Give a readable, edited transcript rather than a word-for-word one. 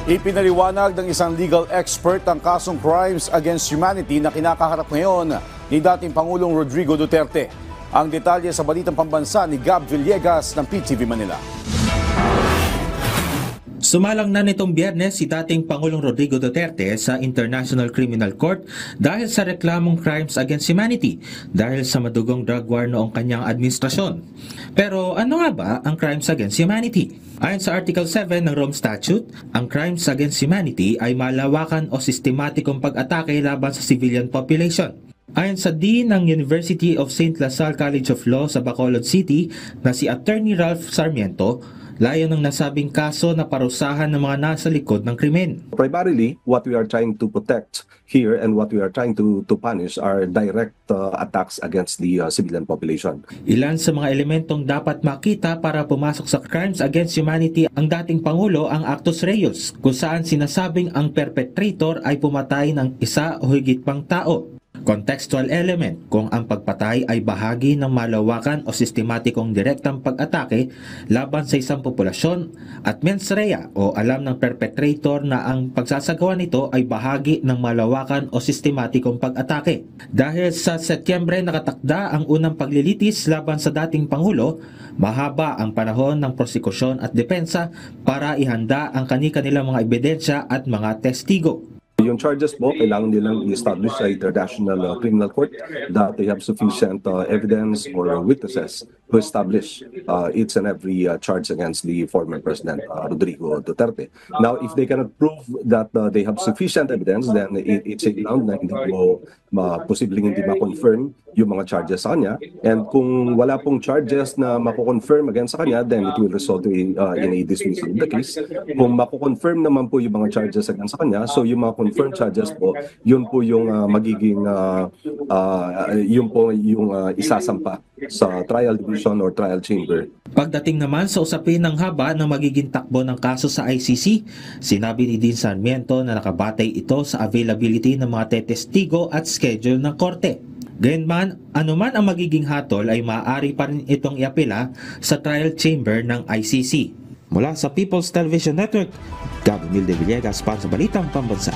Ipinaliwanag ng isang legal expert ang kasong crimes against humanity na kinakaharap ngayon ni dating Pangulong Rodrigo Duterte. Ang detalye sa balitang pambansa ni Gab Villegas ng PTV Manila. Sumalang na nitong Biyernes si dating Pangulong Rodrigo Duterte sa International Criminal Court dahil sa reklamong crimes against humanity dahil sa madugong drug war noong kanyang administrasyon. Pero ano nga ba ang crimes against humanity? Ayon sa Article 7 ng Rome Statute, ang crimes against humanity ay malawakan o sistematikong pag-atake laban sa civilian population. Ayon sa Dean ng University of St. Lasal College of Law sa Bacolod City na si Attorney Ralph Sarmiento, layo ng nasabing kaso na parusahan ng mga nasa likod ng krimen. Primarily, what we are trying to protect here and what we are trying to punish are direct attacks against the civilian population. Ilan sa mga elementong dapat makita para pumasok sa crimes against humanity ang dating Pangulo ang actus reus, kung saan sinasabing ang perpetrator ay pumatay ng isa o higit pang tao. Contextual element kung ang pagpatay ay bahagi ng malawakan o sistematikong direktang pag-atake laban sa isang populasyon, at mens rea o alam ng perpetrator na ang pagsasagawa nito ay bahagi ng malawakan o sistematikong pag-atake. Dahil sa Setyembre nakatakda ang unang paglilitis laban sa dating Pangulo, mahaba ang panahon ng prosekusyon at depensa para ihanda ang kani-kanilang mga ebidensya at mga testigo. Yung charges po, kailangan nilang i-establish sa International Criminal Court that they have sufficient evidence or witnesses to establish each and every charge against the former President Rodrigo Duterte. Now, if they cannot prove that they have sufficient evidence, then it's a ground na hindi po posibleng hindi ma-confirm yung mga charges sa kanya. And kung wala pong charges na mako-confirm against sa kanya, then it will result in a dismissal of the case. Kung mako-confirm naman po yung mga charges against sa kanya, so yung mga confirmed charges po, yun po yung magiging yun po yung isasampa sa trial division or trial chamber. Pagdating naman sa usapin ng haba ng magiging takbo ng kaso sa ICC, sinabi ni Dean Sarmiento na nakabatay ito sa availability ng mga tetestigo at schedule ng korte. Gayunman, anuman ang magiging hatol ay maaari pa rin itong iapela sa trial chamber ng ICC. Mula sa People's Television Network, Gab Villegas para sa Balitang Pambansa.